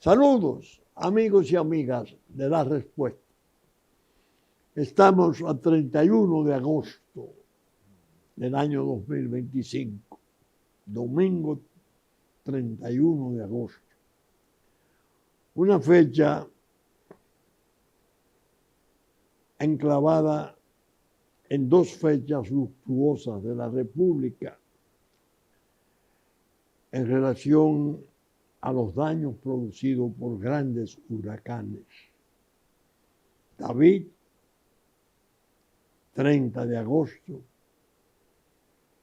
Saludos, amigos y amigas de La Respuesta. Estamos a 31 de agosto del año 2025, domingo 31 de agosto. Una fecha enclavada en dos fechas luctuosas de la República en relación a los daños producidos por grandes huracanes. David, 30 de agosto,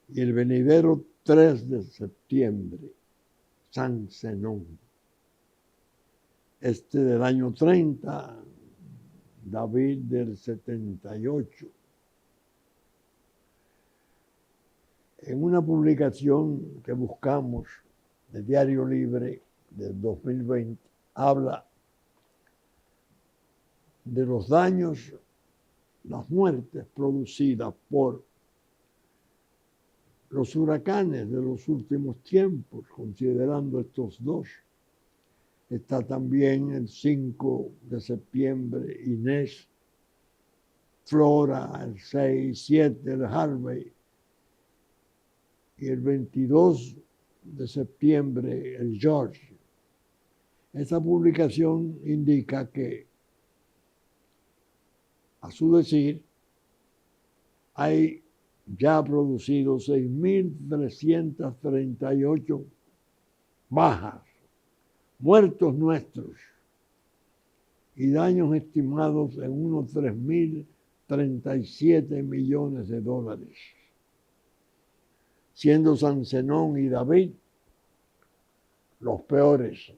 y el venidero 3 de septiembre, San Zenón. Este del año 30, David del 78. En una publicación que buscamos de Diario Libre del 2020, habla de los daños, las muertes producidas por los huracanes de los últimos tiempos, considerando estos dos. Está también el 5 de septiembre Inés, Flora, el 6 y 7 el Harvey, y el 22 de septiembre el George. Esta publicación indica que, a su decir, hay ya producido 6.338 bajas, muertos nuestros y daños estimados en unos 3.037 millones de dólares, siendo San Zenón y David los peores.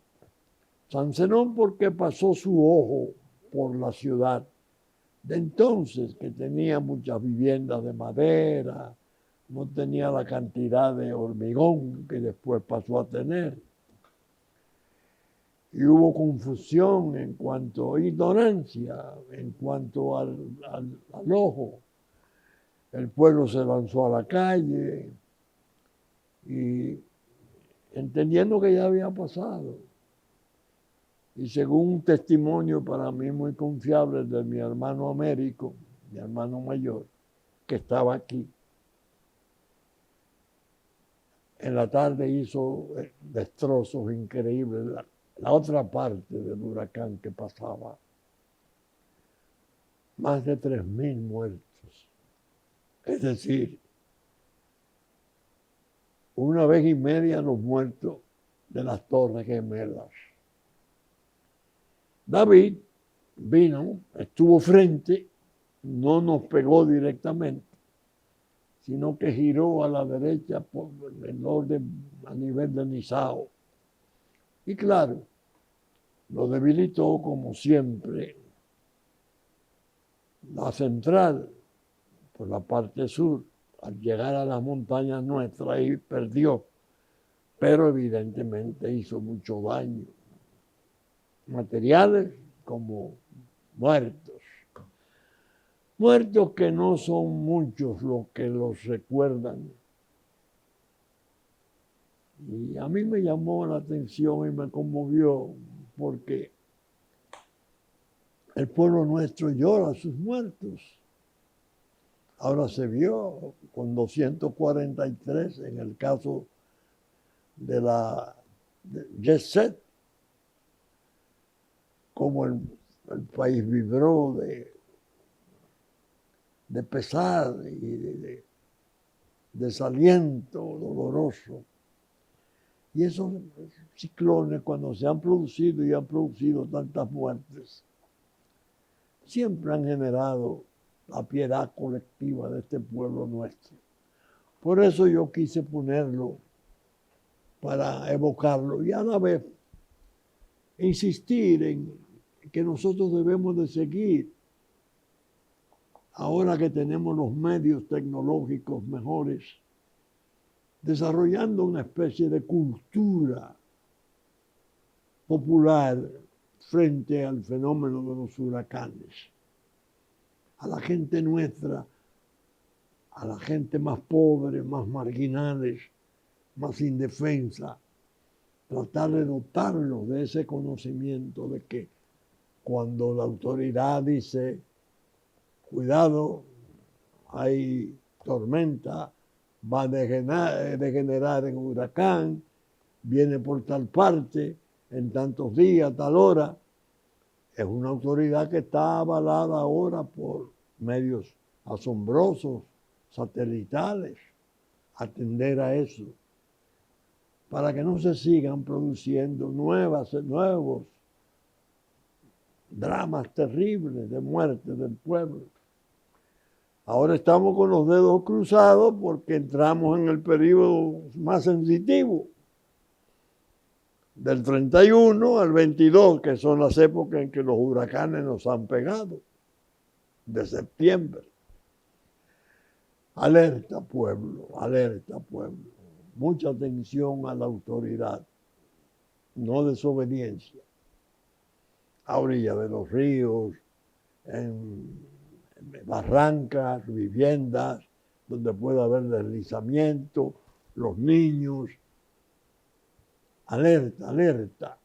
San Zenón porque pasó su ojo por la ciudad de entonces, que tenía muchas viviendas de madera, no tenía la cantidad de hormigón que después pasó a tener. Y hubo confusión en cuanto a ignorancia, en cuanto al ojo. El pueblo se lanzó a la calle y entendiendo que ya había pasado. Y según un testimonio para mí muy confiable de mi hermano Américo, mi hermano mayor, que estaba aquí, en la tarde hizo destrozos increíbles. La otra parte del huracán que pasaba, más de 3.000 muertos. Es decir, una vez y media los muertos de las Torres Gemelas. David vino, estuvo frente, no nos pegó directamente, sino que giró a la derecha por el orden a nivel de Nizao. Y claro, lo debilitó como siempre la central por la parte sur. Al llegar a las montañas nuestras ahí perdió, pero evidentemente hizo mucho daño. Materiales como muertos. Muertos que no son muchos los que los recuerdan. Y a mí me llamó la atención y me conmovió porque el pueblo nuestro llora a sus muertos. Ahora se vio con 243 en el caso de la Jet Set, como el país vibró de pesar y de desaliento doloroso. Y esos ciclones, cuando se han producido y han producido tantas muertes, siempre han generado la piedad colectiva de este pueblo nuestro. Por eso yo quise ponerlo para evocarlo y a la vez insistir en que nosotros debemos de seguir, ahora que tenemos los medios tecnológicos mejores, desarrollando una especie de cultura popular frente al fenómeno de los huracanes. A la gente nuestra, a la gente más pobre, más marginales, más indefensa, tratar de dotarlos de ese conocimiento de que cuando la autoridad dice, cuidado, hay tormenta, va a degenerar en huracán, viene por tal parte, en tantos días, tal hora, es una autoridad que está avalada ahora por medios asombrosos, satelitales, atender a eso, para que no se sigan produciendo nuevos dramas terribles de muerte del pueblo. Ahora estamos con los dedos cruzados porque entramos en el periodo más sensitivo, del 31 al 22, que son las épocas en que los huracanes nos han pegado, de septiembre. Alerta, pueblo, alerta, pueblo. Mucha atención a la autoridad, no desobediencia. A orilla de los ríos, en barrancas, viviendas, donde pueda haber deslizamiento, los niños. Alerta, alerta,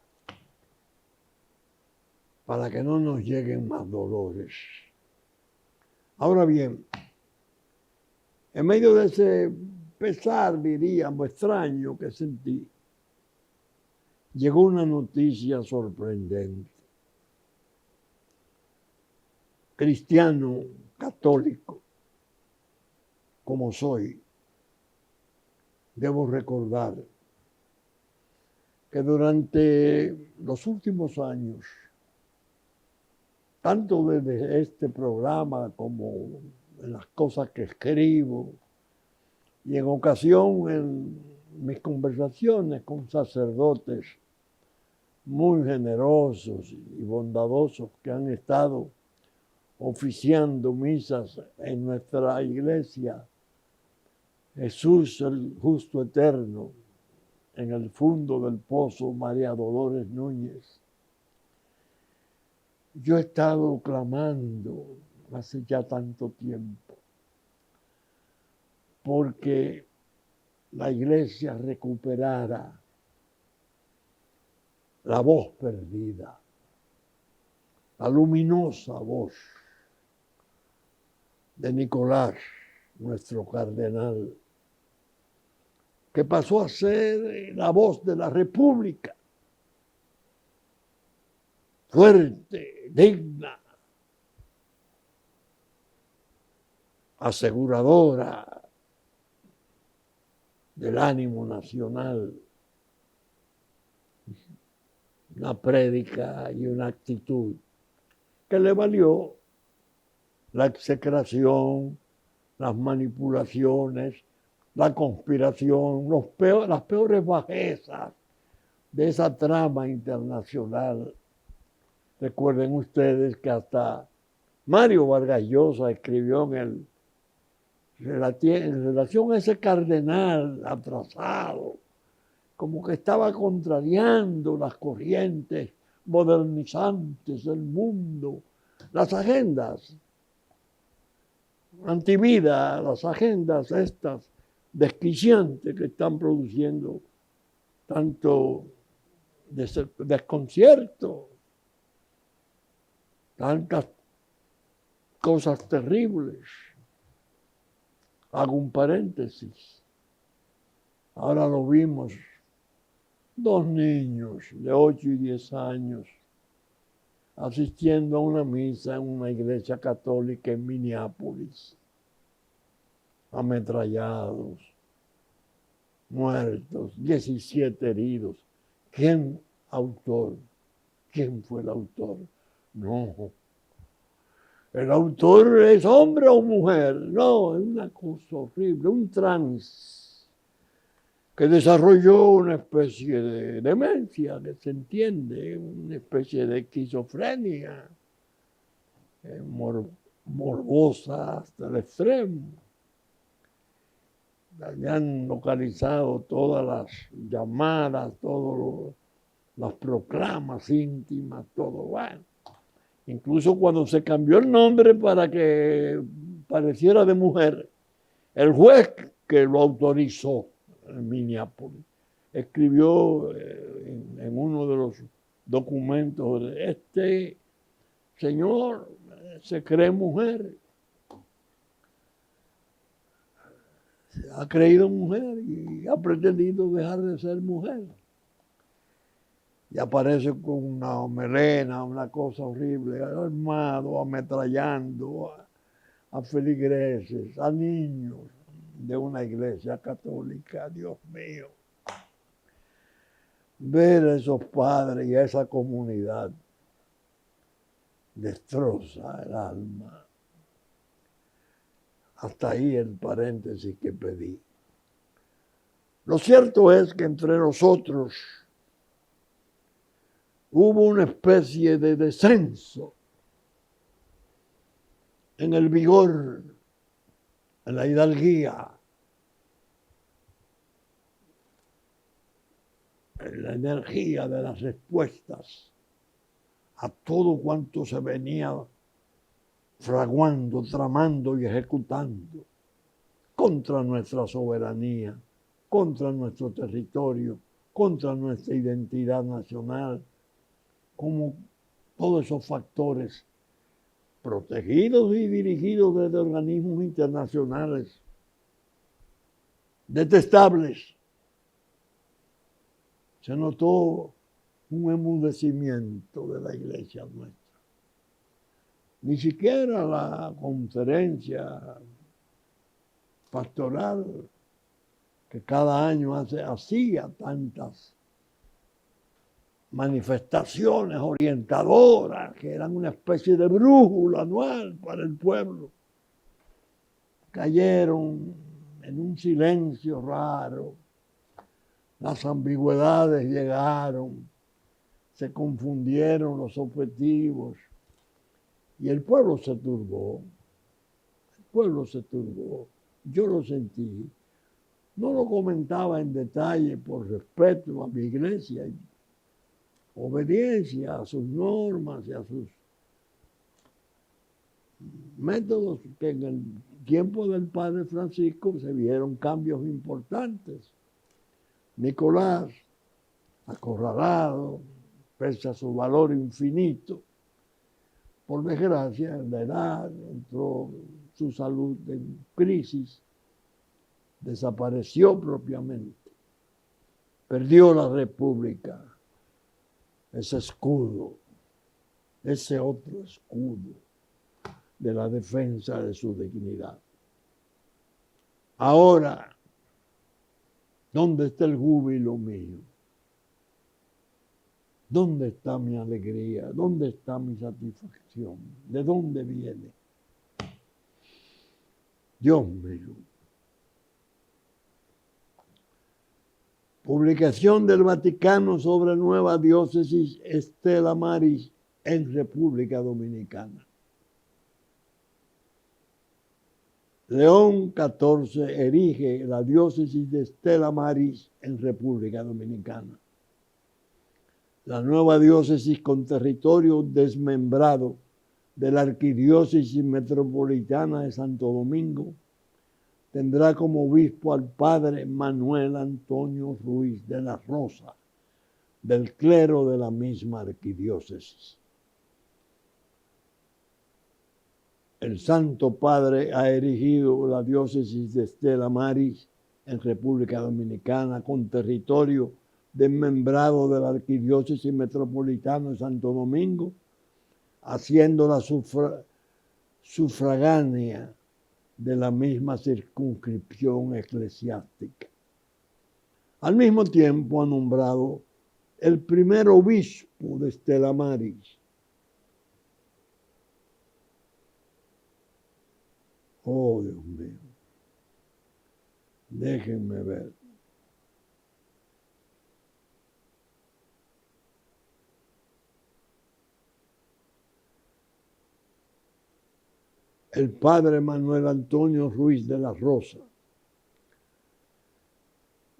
para que no nos lleguen más dolores. Ahora bien, en medio de ese pesar, diríamos, extraño que sentí, llegó una noticia sorprendente. Cristiano, católico, como soy, debo recordar que durante los últimos años, tanto desde este programa como en las cosas que escribo, y en ocasión en mis conversaciones con sacerdotes muy generosos y bondadosos que han estado oficiando misas en nuestra iglesia, Jesús el Justo Eterno, en el fondo del pozo María Dolores Núñez. Yo he estado clamando hace ya tanto tiempo porque la iglesia recuperara la voz perdida, la luminosa voz de Nicolás, nuestro cardenal, que pasó a ser la voz de la República, fuerte, digna, aseguradora del ánimo nacional, una prédica y una actitud que le valió la execración, las manipulaciones, la conspiración, las peores bajezas de esa trama internacional. Recuerden ustedes que hasta Mario Vargas Llosa escribió en relación a ese cardenal atrasado, como que estaba contrariando las corrientes modernizantes del mundo, las agendas antivida, las agendas estas desquiciantes que están produciendo tanto desconcierto, tantas cosas terribles. Hago un paréntesis. Ahora lo vimos, 2 niños de 8 y 10 años asistiendo a una misa en una iglesia católica en Minneapolis, ametrallados, muertos, 17 heridos. ¿Quién fue el autor? No. ¿El autor es hombre o mujer? No, es una cosa horrible, un trans que desarrolló una especie de demencia, que se entiende, una especie de esquizofrenia morbosa hasta el extremo. Le han localizado todas las llamadas, todas las proclamas íntimas, todo. Bueno, incluso cuando se cambió el nombre para que pareciera de mujer, el juez que lo autorizó en Minneapolis escribió en uno de los documentos, este señor se cree mujer, se ha creído mujer y ha pretendido dejar de ser mujer. Y aparece con una melena, una cosa horrible, armado, ametrallando a feligreses, a niños de una iglesia católica. Dios mío, ver a esos padres y a esa comunidad destroza el alma. Hasta ahí el paréntesis que pedí. Lo cierto es que entre nosotros hubo una especie de descenso en el vigor, en la hidalguía, en la energía de las respuestas a todo cuanto se venía fraguando, tramando y ejecutando contra nuestra soberanía, contra nuestro territorio, contra nuestra identidad nacional, como todos esos factores protegidos y dirigidos desde organismos internacionales detestables. Se notó un enmudecimiento de la iglesia nuestra. Ni siquiera la conferencia pastoral que cada año hacía tantas manifestaciones orientadoras que eran una especie de brújula anual para el pueblo, cayeron en un silencio raro. Las ambigüedades llegaron, se confundieron los objetivos y el pueblo se turbó. El pueblo se turbó. Yo lo sentí. No lo comentaba en detalle por respeto a mi iglesia y obediencia a sus normas y a sus métodos, que en el tiempo del padre Francisco se vieron cambios importantes. Nicolás, acorralado, pese a su valor infinito, por desgracia, en la edad entró su salud en crisis, desapareció propiamente, perdió la República, ese escudo, ese otro escudo de la defensa de su dignidad. Ahora, ¿dónde está el júbilo mío? ¿Dónde está mi alegría? ¿Dónde está mi satisfacción? ¿De dónde viene? Dios mío. Publicación del Vaticano sobre nueva diócesis Stella Maris en República Dominicana. León XIV erige la diócesis de Stella Maris en República Dominicana. La nueva diócesis con territorio desmembrado de la Arquidiócesis Metropolitana de Santo Domingo tendrá como obispo al padre Manuel Antonio Ruiz de la Rosa, del clero de la misma arquidiócesis. El Santo Padre ha erigido la diócesis de Stella Maris en República Dominicana con territorio desmembrado de la Arquidiócesis Metropolitana de Santo Domingo, haciéndola sufragánea de la misma circunscripción eclesiástica. Al mismo tiempo ha nombrado el primer obispo de Stella Maris. Oh, Dios mío, déjenme ver. El padre Manuel Antonio Ruiz de la Rosa.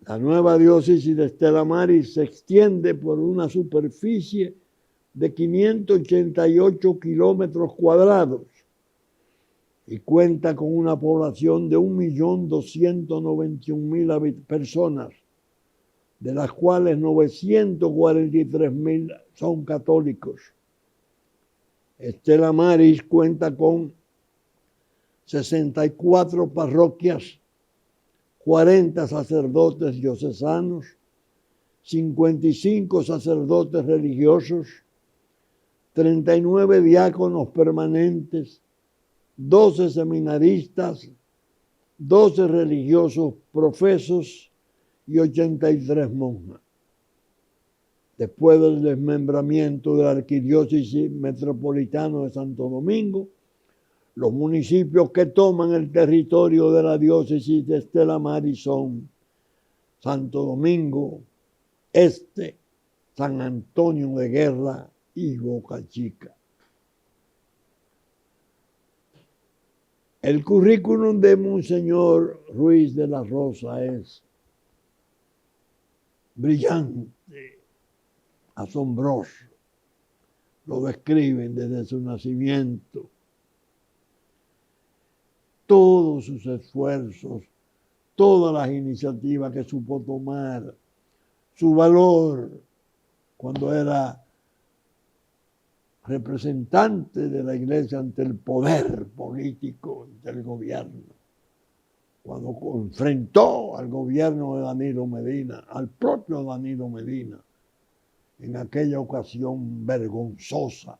La nueva diócesis de Stella Maris se extiende por una superficie de 588 kilómetros cuadrados y cuenta con una población de 1.291.000 personas, de las cuales 943,000 son católicos. Stella Maris cuenta con 64 parroquias, 40 sacerdotes diocesanos, 55 sacerdotes religiosos, 39 diáconos permanentes, 12 seminaristas, 12 religiosos profesos y 83 monjas. Después del desmembramiento de la Arquidiócesis Metropolitana de Santo Domingo, los municipios que toman el territorio de la diócesis de Stella Maris son Santo Domingo Este, San Antonio de Guerra y Boca Chica. El currículum de Monseñor Ruiz de la Rosa es brillante, asombroso. Lo describen desde su nacimiento. Todos sus esfuerzos, todas las iniciativas que supo tomar, su valor cuando era representante de la Iglesia ante el poder político del gobierno, cuando enfrentó al gobierno de Danilo Medina, al propio Danilo Medina, en aquella ocasión vergonzosa,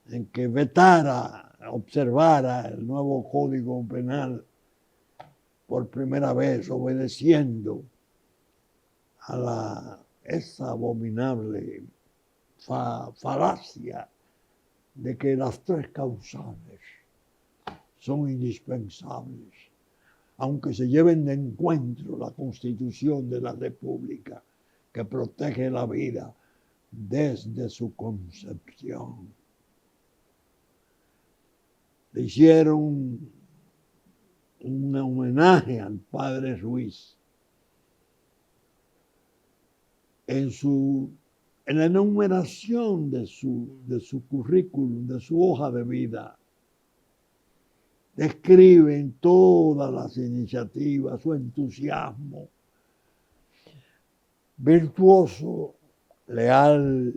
en que observara el nuevo Código Penal por primera vez, obedeciendo a esa abominable falacia de que las tres causales son indispensables, aunque se lleven de encuentro la Constitución de la República, que protege la vida desde su concepción. Le hicieron un homenaje al padre Ruiz en la enumeración de su currículum, de su hoja de vida. Describen todas las iniciativas, su entusiasmo, virtuoso, leal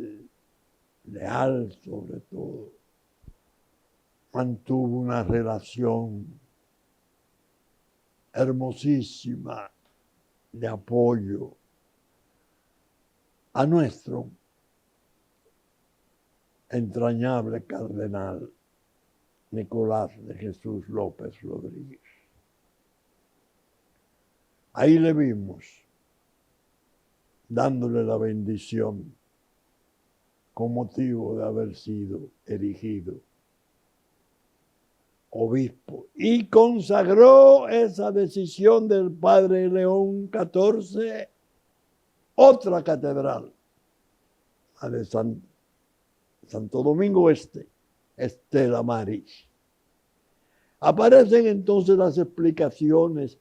sobre todo. Mantuvo una relación hermosísima de apoyo a nuestro entrañable cardenal Nicolás de Jesús López Rodríguez. Ahí le vimos dándole la bendición con motivo de haber sido erigido obispo, y consagró esa decisión del padre León XIV otra catedral, la de Santo Domingo Este, Stella Maris. Aparecen entonces las explicaciones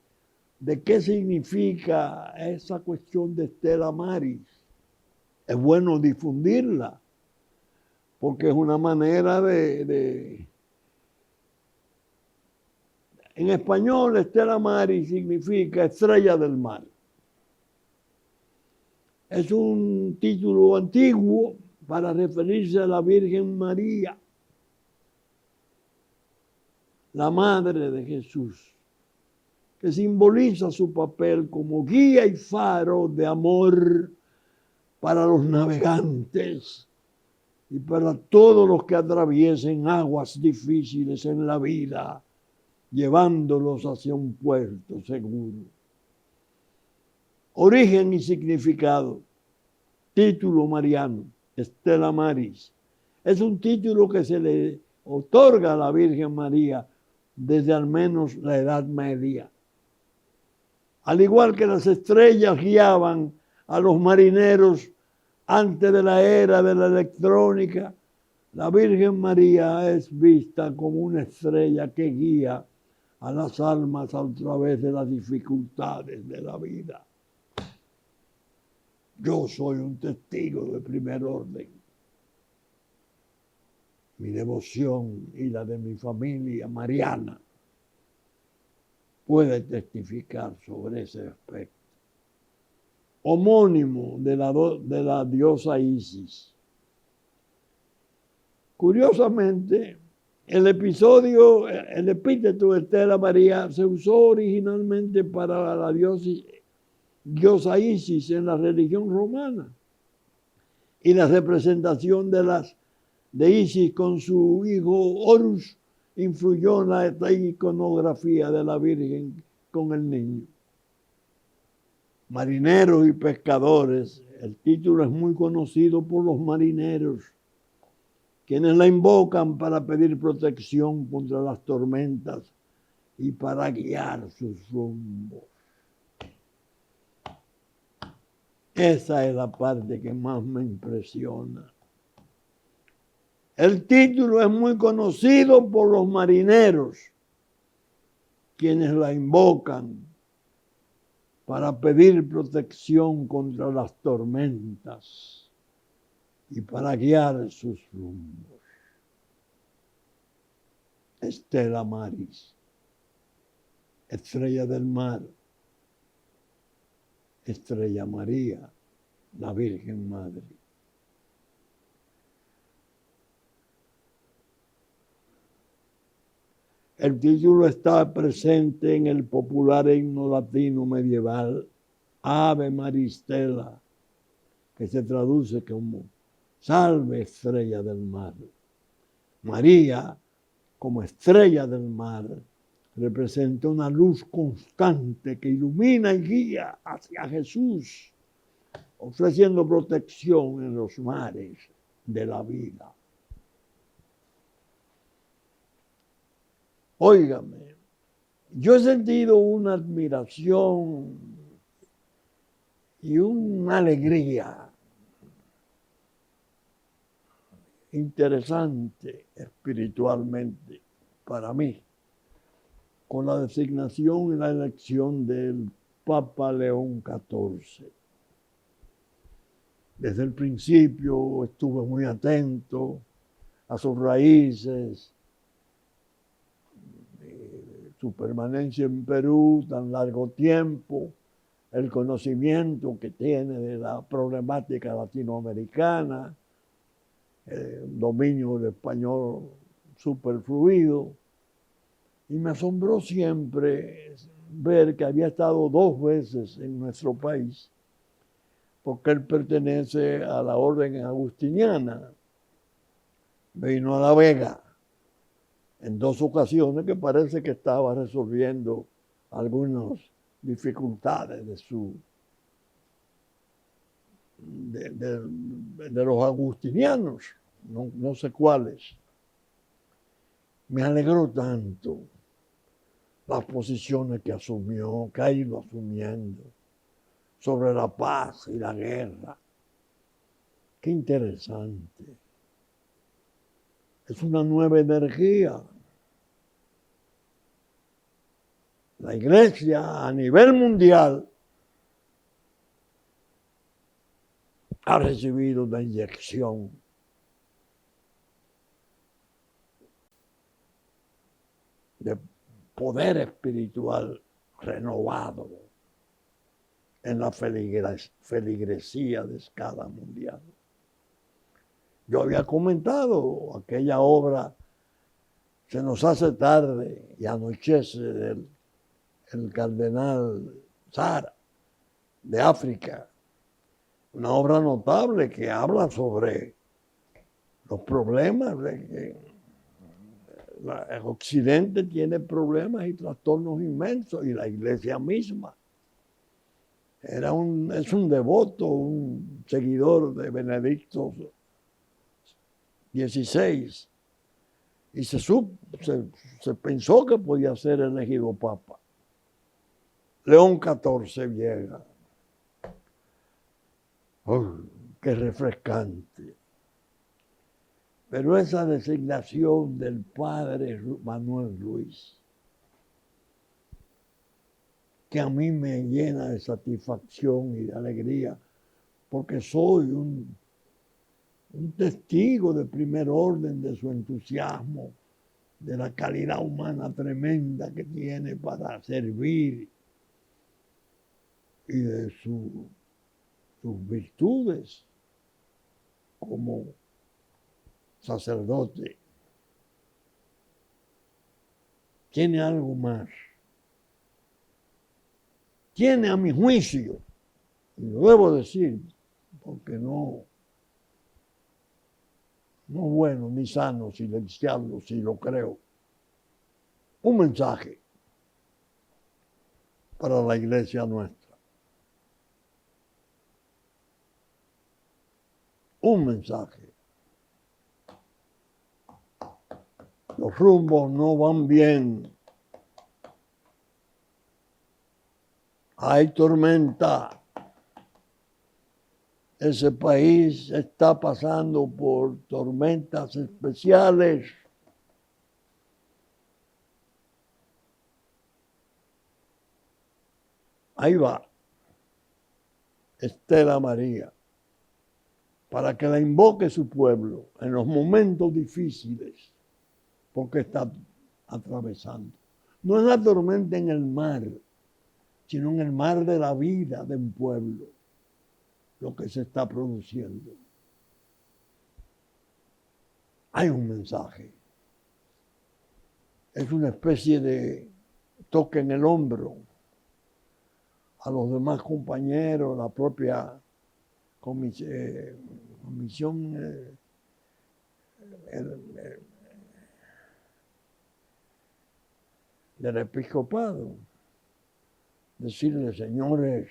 de qué significa esa cuestión de Stella Maris. Es bueno difundirla, porque es una manera En español, Stella Maris significa estrella del mar. Es un título antiguo para referirse a la Virgen María, la Madre de Jesús, que simboliza su papel como guía y faro de amor para los navegantes y para todos los que atraviesen aguas difíciles en la vida, llevándolos hacia un puerto seguro. Origen y significado. Título mariano, Stella Maris. Es un título que se le otorga a la Virgen María desde al menos la Edad Media. Al igual que las estrellas guiaban a los marineros antes de la era de la electrónica, la Virgen María es vista como una estrella que guía a las almas a través de las dificultades de la vida. Yo soy un testigo de primer orden. Mi devoción y la de mi familia mariana puede testificar sobre ese aspecto. homónimo de la diosa Isis. Curiosamente, el epíteto Estela María se usó originalmente para la diosa Isis en la religión romana. Y la representación de Isis con su hijo Horus influyó en la iconografía de la Virgen con el niño. Marineros y pescadores, el título es muy conocido por los marineros, quienes la invocan para pedir protección contra las tormentas y para guiar sus rumbos. Esa es la parte que más me impresiona. El título es muy conocido por los marineros, quienes la invocan para pedir protección contra las tormentas y para guiar sus rumbos. Estela Maris, estrella del mar, Estrella María, la Virgen Madre. El título está presente en el popular himno latino medieval Ave Maristela, que se traduce como Salve estrella del mar. María, como estrella del mar, representa una luz constante que ilumina y guía hacia Jesús, ofreciendo protección en los mares de la vida. Óigame, yo he sentido una admiración y una alegría interesante espiritualmente para mí con la designación y la elección del Papa León XIV. Desde el principio estuve muy atento a sus raíces, su permanencia en Perú tan largo tiempo, el conocimiento que tiene de la problemática latinoamericana, el dominio del español superfluido, y me asombró siempre ver que había estado 2 veces en nuestro país, porque él pertenece a la orden agustiniana. Vino a La Vega en 2 ocasiones que parece que estaba resolviendo algunas dificultades de los agustinianos, no sé cuáles. Me alegró tanto las posiciones que asumió, que ha ido asumiendo sobre la paz y la guerra. Qué interesante. Es una nueva energía. La Iglesia a nivel mundial ha recibido una inyección de poder espiritual renovado en la feligresía de escala mundial. Yo había comentado aquella obra, Se nos hace tarde y anochece, del cardenal Sara de África, una obra notable que habla sobre los problemas de que el Occidente tiene problemas y trastornos inmensos, y la Iglesia misma. Es un devoto, un seguidor de Benedicto XVI, y se pensó que podía ser elegido papa. León XIV llega. ¡Oh, qué refrescante! Pero esa designación del padre Manuel Ruiz, que a mí me llena de satisfacción y de alegría, porque soy un testigo de primer orden de su entusiasmo, de la calidad humana tremenda que tiene para servir y de su sus virtudes como sacerdote, tiene algo más. Tiene, a mi juicio, y lo debo decir, porque no es bueno ni sano silenciarlo si lo creo, un mensaje para la iglesia nuestra. Un mensaje. Los rumbos no van bien. Hay tormenta. Ese país está pasando por tormentas especiales. Ahí va Estela María, para que la invoque su pueblo en los momentos difíciles, porque está atravesando. No es la tormenta en el mar, sino en el mar de la vida de un pueblo, lo que se está produciendo. Hay un mensaje. Es una especie de toque en el hombro a los demás compañeros, la propia comisión del episcopado. Decirle, señores,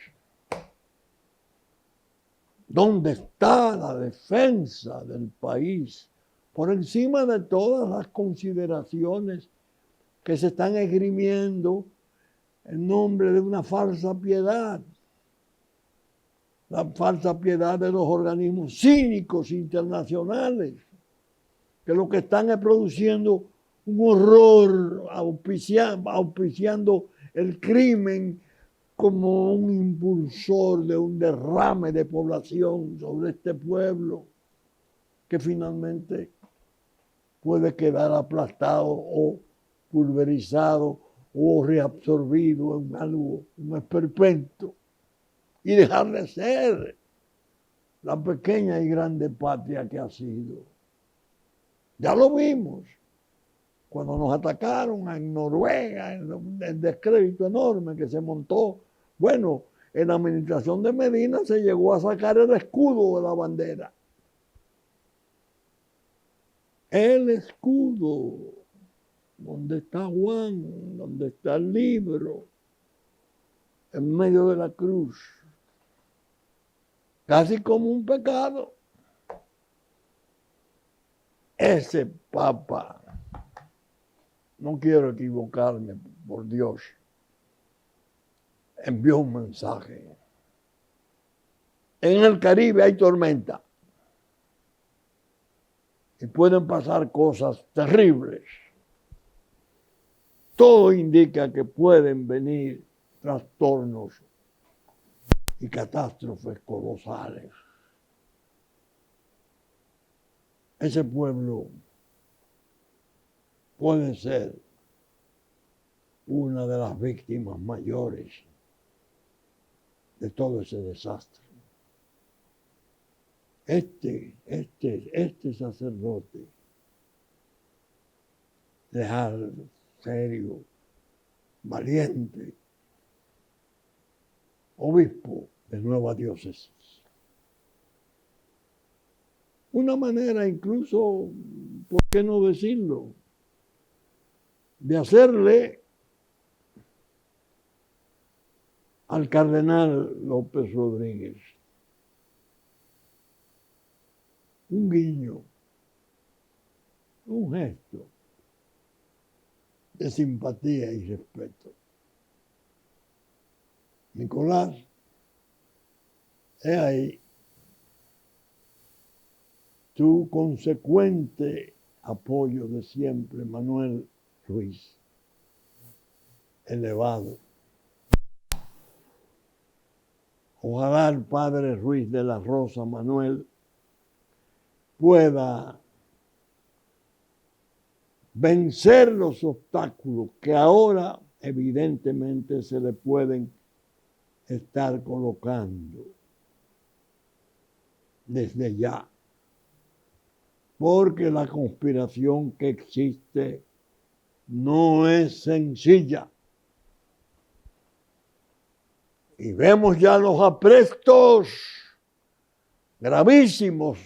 ¿dónde está la defensa del país? Por encima de todas las consideraciones que se están esgrimiendo en nombre de una falsa piedad. La falsa piedad de los organismos cínicos internacionales, que lo que están es produciendo un horror, auspiciando el crimen como un impulsor de un derrame de población sobre este pueblo, que finalmente puede quedar aplastado o pulverizado o reabsorbido en algo, un esperpento, y dejar de ser la pequeña y grande patria que ha sido. Ya lo vimos cuando nos atacaron en Noruega, el descrédito enorme que se montó. Bueno, en la administración de Medina se llegó a sacar el escudo de la bandera. El escudo, donde está Juan, donde está el libro, en medio de la cruz. Casi como un pecado. Ese Papa, no quiero equivocarme, por Dios, envió un mensaje. En el Caribe hay tormenta y pueden pasar cosas terribles. Todo indica que pueden venir trastornos y catástrofes colosales. Ese pueblo puede ser una de las víctimas mayores de todo ese desastre. Este sacerdote, leal, serio, valiente, obispo de Nueva Diócesis. Una manera incluso, ¿por qué no decirlo?, de hacerle al cardenal López Rodríguez un guiño, un gesto de simpatía y respeto. Nicolás, he ahí tu consecuente apoyo de siempre, Manuel Ruiz, elevado. Ojalá el padre Ruiz de la Rosa, Manuel, pueda vencer los obstáculos que ahora evidentemente se le pueden estar colocando. desde ya, porque la conspiración que existe no es sencilla. Y vemos ya los aprestos gravísimos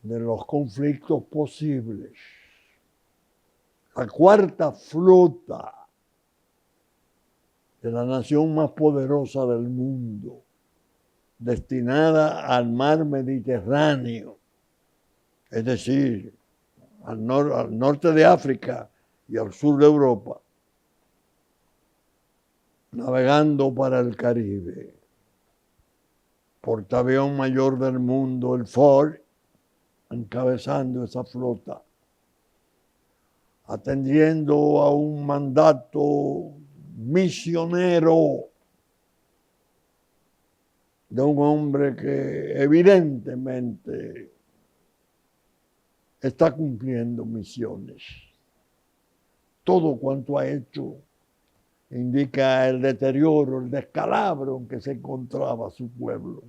de los conflictos posibles. La cuarta flota de la nación más poderosa del mundo, destinada al mar Mediterráneo, es decir, al norte de África y al sur de Europa, navegando para el Caribe. Portaavión mayor del mundo, el Ford, encabezando esa flota, atendiendo a un mandato misionero de un hombre que evidentemente está cumpliendo misiones. Todo cuanto ha hecho indica el deterioro, el descalabro en que se encontraba su pueblo,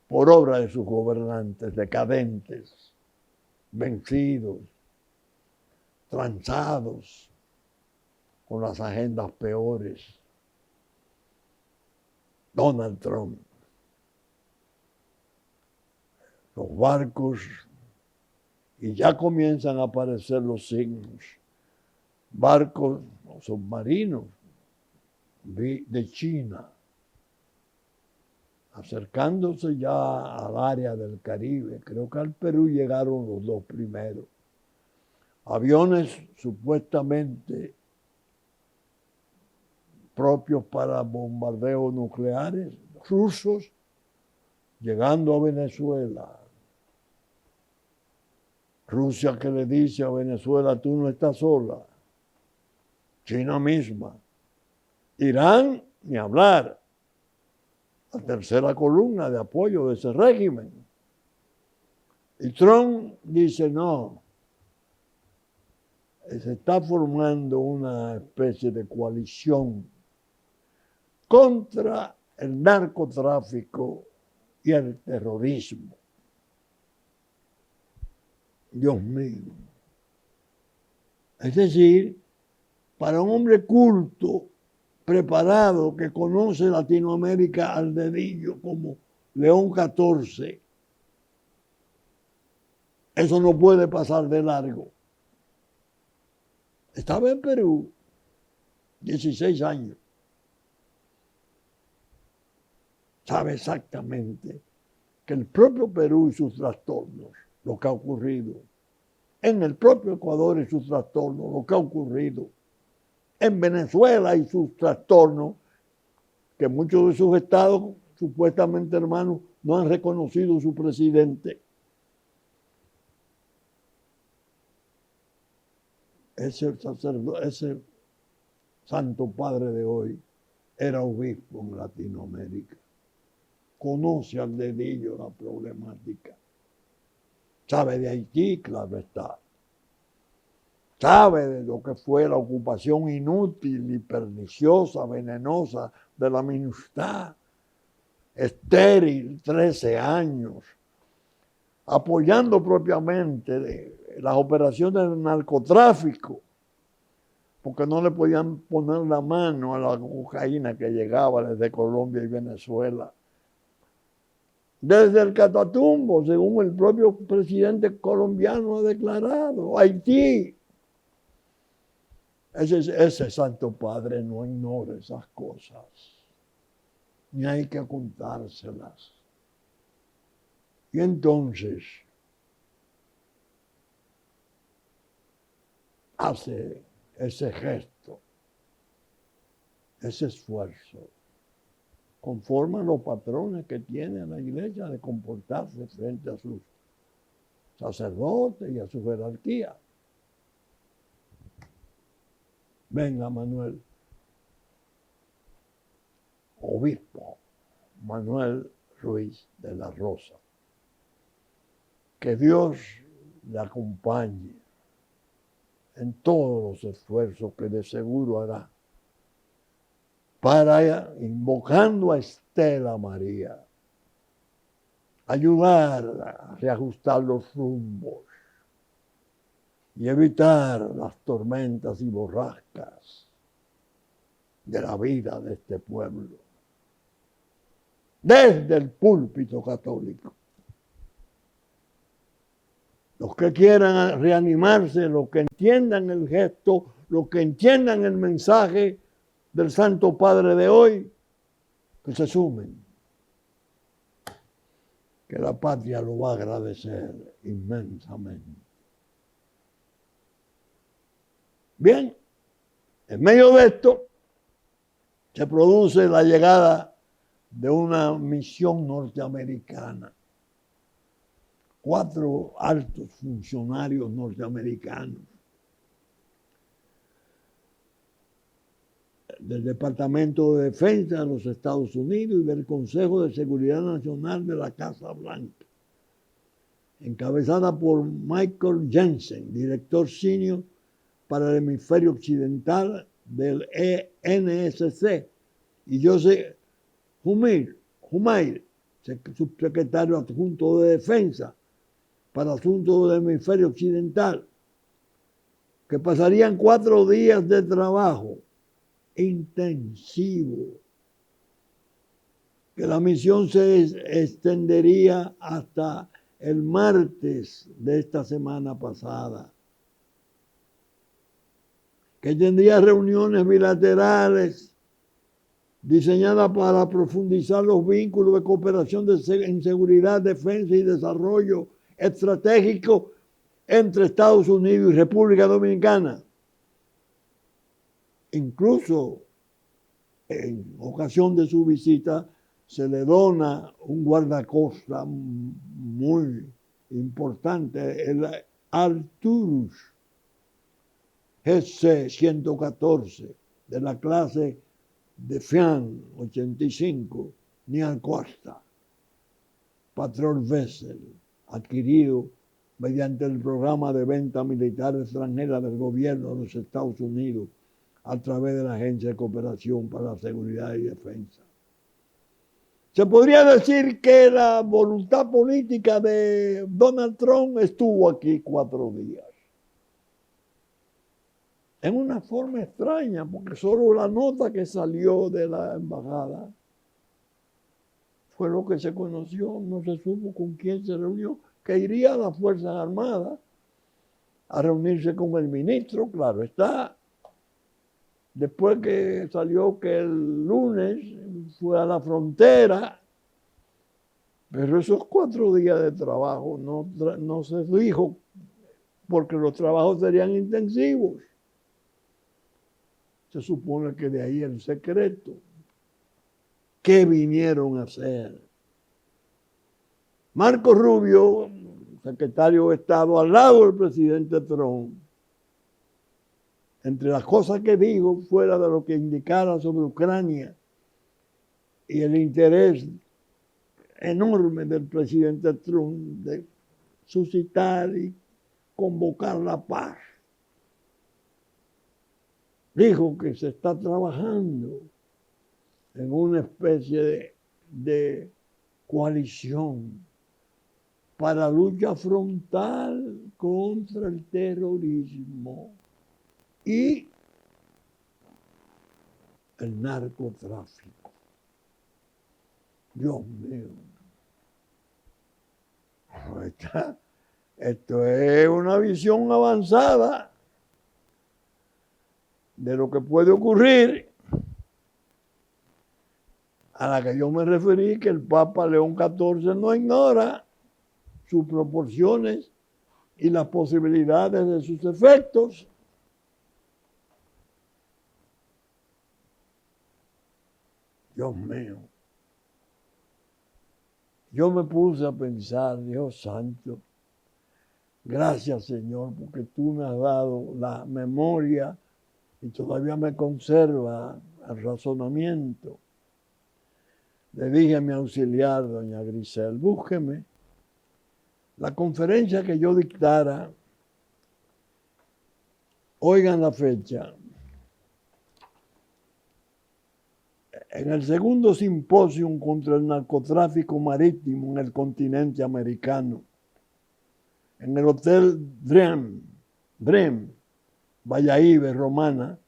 por obra de sus gobernantes decadentes, vencidos, tranzados, con las agendas peores. Donald Trump. Los barcos, y ya comienzan a aparecer los signos, barcos o submarinos de China, acercándose ya al área del Caribe. Creo que al Perú llegaron los dos primeros. Aviones supuestamente propios para bombardeos nucleares, rusos, llegando a Venezuela. Rusia que le dice a Venezuela, tú no estás sola. China misma. Irán, ni hablar. La tercera columna de apoyo de ese régimen. Y Trump dice, no, se está formando una especie de coalición contra el narcotráfico y el terrorismo. Dios mío. Es decir, para un hombre culto, preparado, que conoce Latinoamérica al dedillo como León XIV, eso no puede pasar de largo. Estaba en Perú, 16 años. Sabe exactamente que el propio Perú y sus trastornos, lo que ha ocurrido, en el propio Ecuador y sus trastornos, lo que ha ocurrido, en Venezuela y sus trastornos, que muchos de sus estados, supuestamente hermanos, no han reconocido a su presidente. Ese sacerdote, ese santo padre de hoy, era obispo en Latinoamérica. Conoce al dedillo la problemática. Sabe de Haití, claro está. Sabe de lo que fue la ocupación inútil y perniciosa, venenosa de la MINUSTAH, estéril, 13 años, apoyando propiamente las operaciones del narcotráfico, porque no le podían poner la mano a la cocaína que llegaba desde Colombia y Venezuela. Desde el Catatumbo, según el propio presidente colombiano ha declarado, Haití. Ese Santo Padre no ignora esas cosas, ni hay que contárselas. Y entonces hace ese gesto, ese esfuerzo, conforme a los patrones que tiene la iglesia de comportarse frente a sus sacerdotes y a su jerarquía. Venga, Manuel, obispo Manuel Ruiz de la Rosa, que Dios le acompañe en todos los esfuerzos que de seguro hará para, invocando a Estela María, ayudar a reajustar los rumbos y evitar las tormentas y borrascas de la vida de este pueblo, desde el púlpito católico. Los que quieran reanimarse, los que entiendan el gesto, los que entiendan el mensaje del Santo Padre de hoy, que se sumen, que la patria lo va a agradecer inmensamente. Bien, en medio de esto se produce la llegada de una misión norteamericana. 4 altos funcionarios norteamericanos del Departamento de Defensa de los Estados Unidos y del Consejo de Seguridad Nacional de la Casa Blanca, encabezada por Michael Jensen, director senior para el hemisferio occidental del NSC, y Joseph Humair, subsecretario adjunto de Defensa para asuntos del hemisferio occidental, que pasarían 4 días de trabajo intensivo, que la misión se extendería hasta el martes de esta semana pasada, que tendría reuniones bilaterales diseñadas para profundizar los vínculos de cooperación en seguridad, defensa y desarrollo estratégico entre Estados Unidos y República Dominicana. Incluso en ocasión de su visita se le dona un guardacosta muy importante, el Arturus GC-114 de la clase Defiant 85, Near Costa, Patrol Vessel, adquirido mediante el programa de venta militar extranjera del gobierno de los Estados Unidos a través de la Agencia de Cooperación para la Seguridad y Defensa. Se podría decir que la voluntad política de Donald Trump estuvo aquí 4 días. En una forma extraña, porque solo la nota que salió de la embajada fue lo que se conoció, no se supo con quién se reunió, que iría a las Fuerzas Armadas a reunirse con el ministro, claro está. Después que salió que el lunes fue a la frontera, pero esos 4 días de trabajo no se dijo, porque los trabajos serían intensivos. Se supone que de ahí el secreto. ¿Qué vinieron a hacer? Marco Rubio, secretario de Estado al lado del presidente Trump, entre las cosas que dijo, fuera de lo que indicara sobre Ucrania y el interés enorme del presidente Trump de suscitar y convocar la paz, dijo que se está trabajando en una especie de coalición para lucha frontal contra el terrorismo y el narcotráfico. Dios mío. Esto es una visión avanzada de lo que puede ocurrir, a la que yo me referí, que el Papa León XIV no ignora sus proporciones y las posibilidades de sus efectos. Dios mío. Yo me puse a pensar, Dios santo, gracias Señor, porque tú me has dado la memoria y todavía me conserva el razonamiento. Le dije a mi auxiliar, doña Grisel, búsqueme la conferencia que yo dictara, oigan la fecha, en el segundo simposio contra el narcotráfico marítimo en el continente americano, en el Hotel Drem, Valladolid, Romana,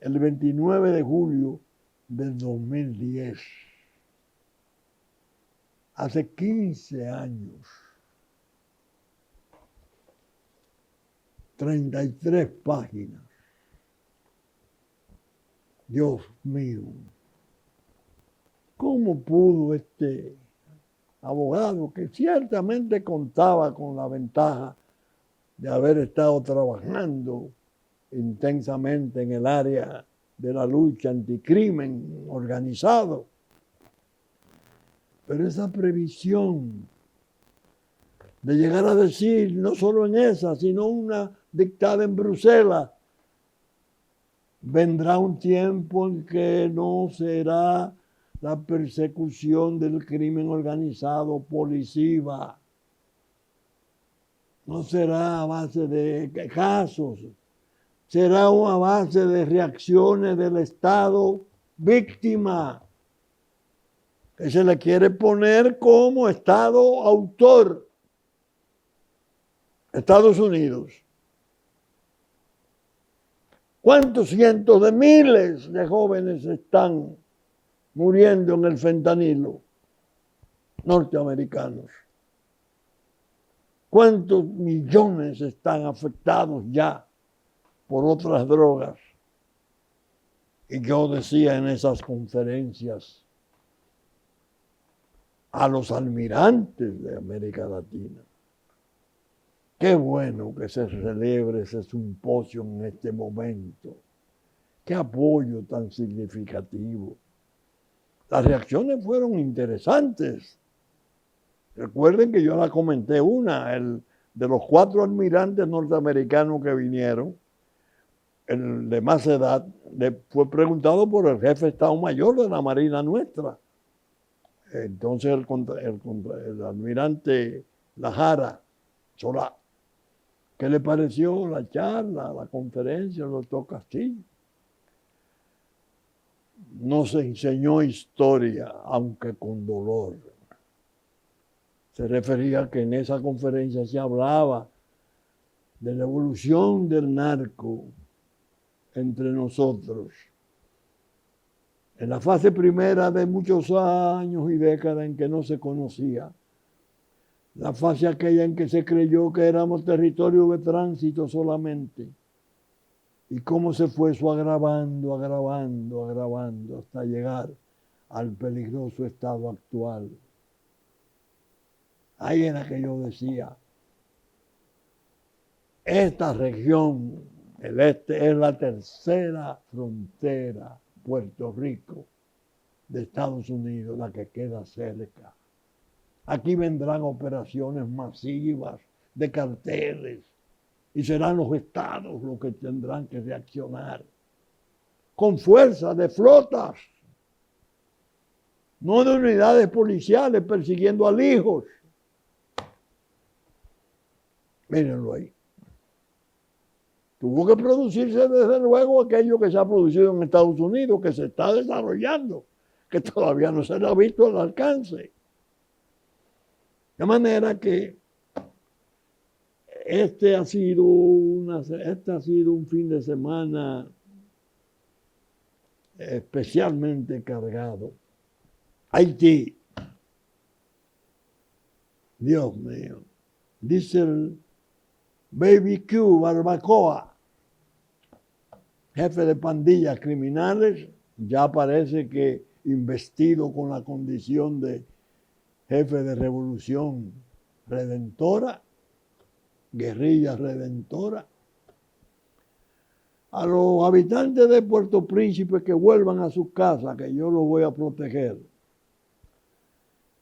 el 29 de julio del 2010. Hace 15 años. 33 páginas. Dios mío. ¿Cómo pudo este abogado, que ciertamente contaba con la ventaja de haber estado trabajando intensamente en el área de la lucha anticrimen organizado, pero esa previsión de llegar a decir, no solo en esa, sino una dictada en Bruselas, vendrá un tiempo en que no será la persecución del crimen organizado policiva, no será a base de casos, será a base de reacciones del Estado víctima, que se le quiere poner como Estado autor. Estados Unidos. ¿Cuántos cientos de miles de jóvenes están muriendo en el fentanilo norteamericanos? ¿Cuántos millones están afectados ya por otras drogas? Y yo decía en esas conferencias a los almirantes de América Latina, qué bueno que se celebre ese simposio en este momento. Qué apoyo tan significativo. Las reacciones fueron interesantes. Recuerden que yo la comenté una, de los 4 almirantes norteamericanos que vinieron, el de más edad, le fue preguntado por el jefe de Estado Mayor de la Marina nuestra. Entonces el almirante Lajara Solá, ¿qué le pareció la charla, la conferencia del doctor Castillo? Nos enseñó historia, aunque con dolor. Se refería a que en esa conferencia se hablaba de la evolución del narco entre nosotros. En la fase primera de muchos años y décadas en que no se conocía, la fase aquella en que se creyó que éramos territorio de tránsito solamente, y cómo se fue eso agravando hasta llegar al peligroso estado actual. Ahí era que yo decía, esta región, el este, es la tercera frontera, Puerto Rico, de Estados Unidos, la que queda cerca. Aquí vendrán operaciones masivas de carteles y serán los estados los que tendrán que reaccionar con fuerza de flotas, no de unidades policiales persiguiendo a hijos. Mírenlo ahí. Tuvo que producirse desde luego aquello que se ha producido en Estados Unidos, que se está desarrollando, que todavía no se le ha visto el alcance. De manera que este ha sido un fin de semana especialmente cargado. Haití. Dios mío. Dice el Baby Q Barbacoa, jefe de pandillas criminales, ya parece que investido con la condición de jefe de revolución redentora, guerrilla redentora. A los habitantes de Puerto Príncipe que vuelvan a sus casas, que yo los voy a proteger.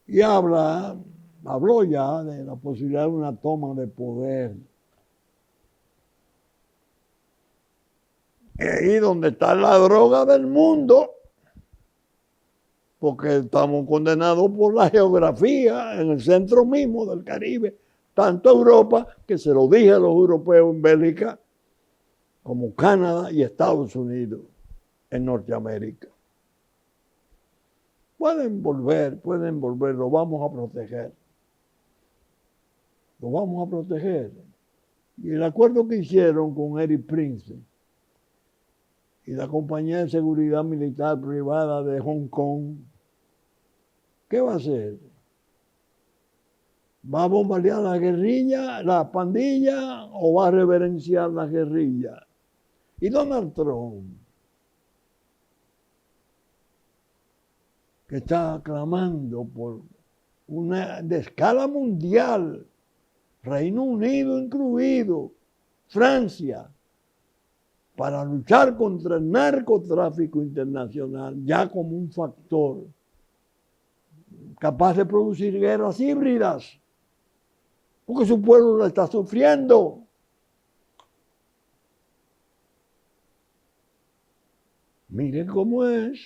Y habló ya de la posibilidad de una toma de poder. Ahí donde está la droga del mundo, porque estamos condenados por la geografía en el centro mismo del Caribe, tanto Europa, que se lo dije a los europeos en Bélgica, como Canadá y Estados Unidos en Norteamérica. Pueden volver, lo vamos a proteger. Lo vamos a proteger. Y el acuerdo que hicieron con Erik Prince y la compañía de seguridad militar privada de Hong Kong, ¿qué va a hacer? ¿Va a bombardear la guerrilla, la pandilla, o va a reverenciar la guerrilla? Y Donald Trump, que está clamando por una de escala mundial, Reino Unido incluido, Francia, para luchar contra el narcotráfico internacional, ya como un factor capaz de producir guerras híbridas, porque su pueblo lo está sufriendo. Miren cómo es.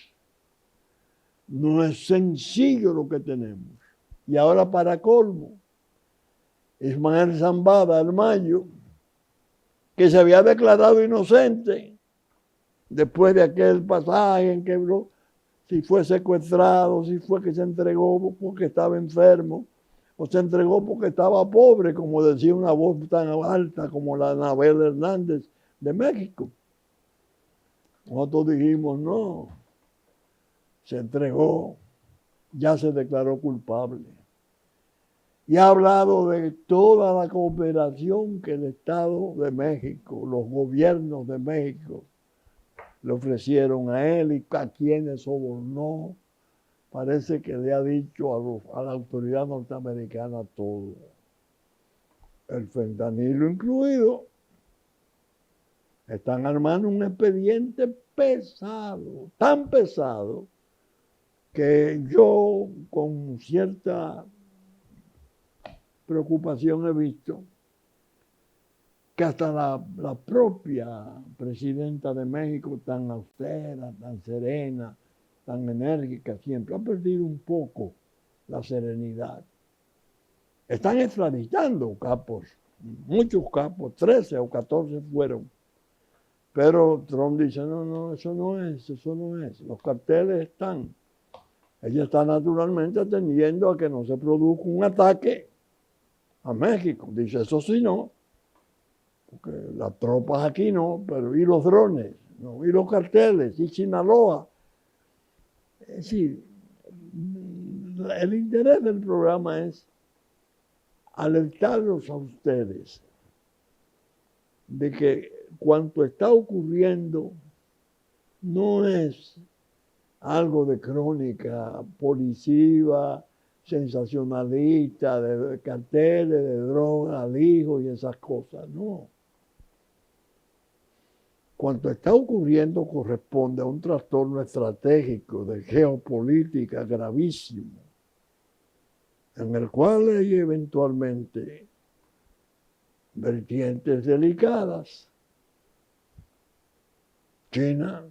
No es sencillo lo que tenemos. Y ahora, para colmo, Ismael Zambada, el Mayo, que se había declarado inocente después de aquel pasaje en que si fue secuestrado, si fue que se entregó porque estaba enfermo, o se entregó porque estaba pobre, como decía una voz tan alta como la de Anabel Hernández de México. Nosotros dijimos, no, se entregó, ya se declaró culpable. Y ha hablado de toda la cooperación que el Estado de México, los gobiernos de México, le ofrecieron a él y a quienes sobornó. Parece que le ha dicho a la autoridad norteamericana todo. El fentanilo incluido. Están armando un expediente pesado, tan pesado, que yo con cierta preocupación he visto que hasta la propia presidenta de México, tan austera, tan serena, tan enérgica siempre, ha perdido un poco la serenidad. Están extraditando capos, muchos capos, 13 o 14 fueron. Pero Trump dice, no, eso no es. Los carteles están. Ella está naturalmente atendiendo a que no se produzca un ataque a México. Dice, eso sí no, porque las tropas aquí no, pero y los drones, no, y los carteles, y Sinaloa. Es decir, el interés del programa es alertarlos a ustedes de que cuanto está ocurriendo no es algo de crónica policiva, sensacionalista, de carteles, de droga, alijos y esas cosas, no. Cuanto está ocurriendo corresponde a un trastorno estratégico de geopolítica gravísimo, en el cual hay eventualmente vertientes delicadas. China,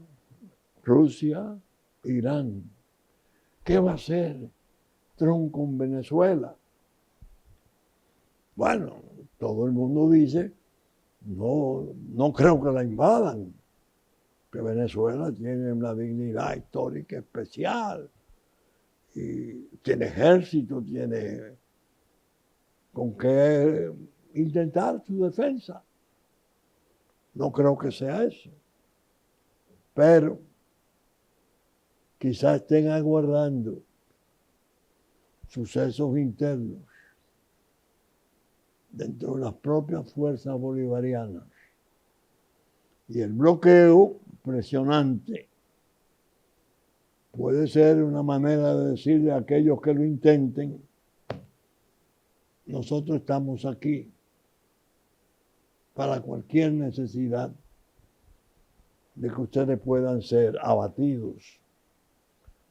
Rusia, Irán. ¿Qué va a hacer Trump con Venezuela? Bueno, todo el mundo dice, no creo que la invadan, que Venezuela tiene una dignidad histórica especial, y tiene ejército, tiene con qué intentar su defensa. No creo que sea eso. Pero quizás estén aguardando sucesos internos dentro de las propias fuerzas bolivarianas. Y el bloqueo presionante puede ser una manera de decirle a aquellos que lo intenten, nosotros estamos aquí para cualquier necesidad de que ustedes puedan ser abatidos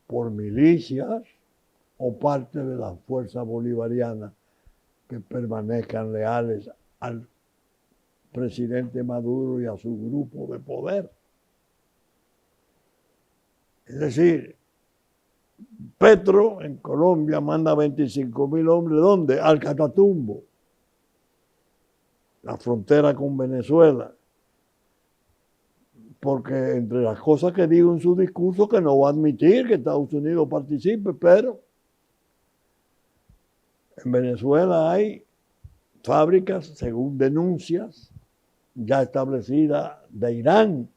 por milicias o parte de las fuerzas bolivarianas que permanezcan leales al presidente Maduro y a su grupo de poder. Es decir, Petro en Colombia manda 25,000 hombres, ¿dónde? Al Catatumbo, la frontera con Venezuela. porque entre las cosas que dijo en su discurso que no va a admitir que Estados Unidos participe, pero en Venezuela hay fábricas, según denuncias ya establecidas, de Irán.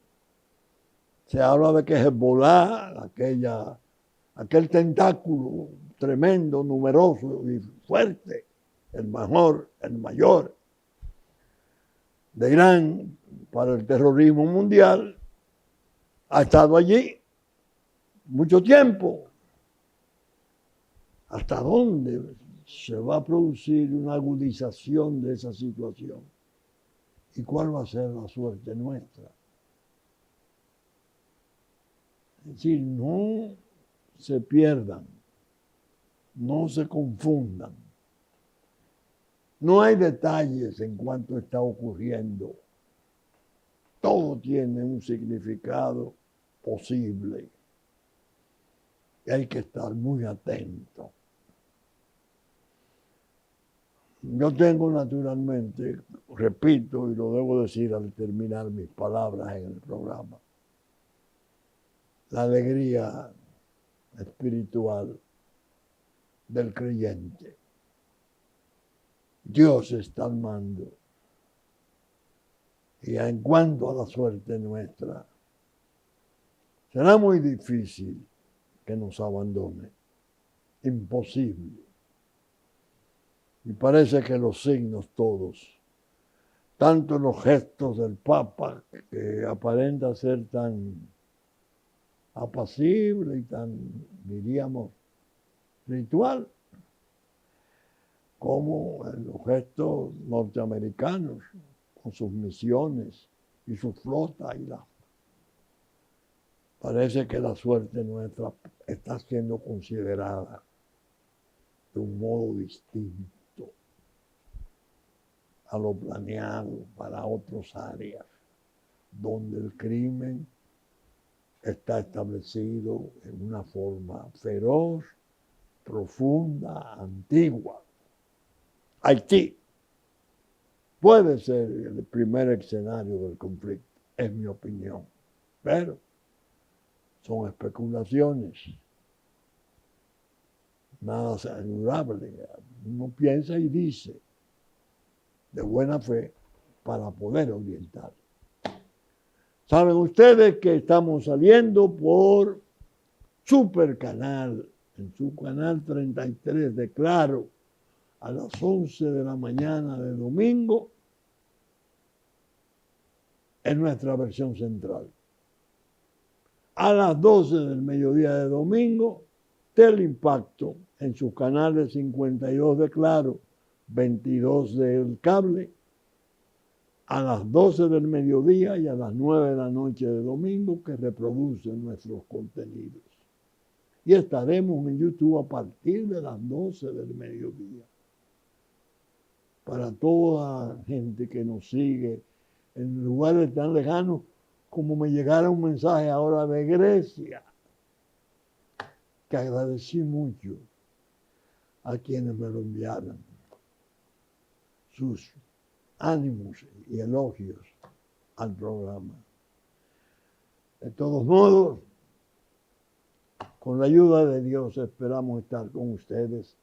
Se habla de que Hezbollah, aquel tentáculo tremendo, numeroso y fuerte, el mayor de Irán para el terrorismo mundial, ha estado allí mucho tiempo. ¿Hasta dónde se va a producir una agudización de esa situación? ¿Y cuál va a ser la suerte nuestra? Es decir, no se pierdan, no se confundan. No hay detalles en cuanto está ocurriendo. Todo tiene un significado posible. Y hay que estar muy atento. Yo tengo naturalmente, repito y lo debo decir al terminar mis palabras en el programa, la alegría espiritual del creyente. Dios está al mando. Y en cuanto a la suerte nuestra, será muy difícil que nos abandone. Imposible. Y parece que los signos todos, tanto los gestos del Papa, que aparenta ser tan apacible y tan, diríamos, ritual, como en los gestos norteamericanos, con sus misiones y su flota parece que la suerte nuestra está siendo considerada de un modo distinto a lo planeado para otras áreas, donde el crimen está establecido en una forma feroz, profunda, antigua. Haití puede ser el primer escenario del conflicto, es mi opinión, pero son especulaciones, nada asegurable. Uno piensa y dice de buena fe para poder orientar. Saben ustedes que estamos saliendo por Supercanal, en su canal 33 de Claro, a las 11 de la mañana de domingo, en nuestra versión central. A las 12 del mediodía de domingo, Teleimpacto, en sus canales 52 de Claro, 22 del cable, a las 12 del mediodía y a las 9 de la noche de domingo, que reproducen nuestros contenidos. Y estaremos en YouTube a partir de las 12 del mediodía. Para toda la gente que nos sigue en lugares tan lejanos, como me llegara un mensaje ahora de Grecia, que agradecí mucho a quienes me lo enviaron, sus ánimos y elogios al programa. De todos modos, con la ayuda de Dios esperamos estar con ustedes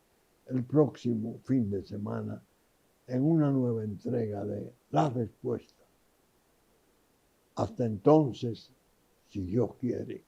el próximo fin de semana en una nueva entrega de La Respuesta. Hasta entonces, si Dios quiere.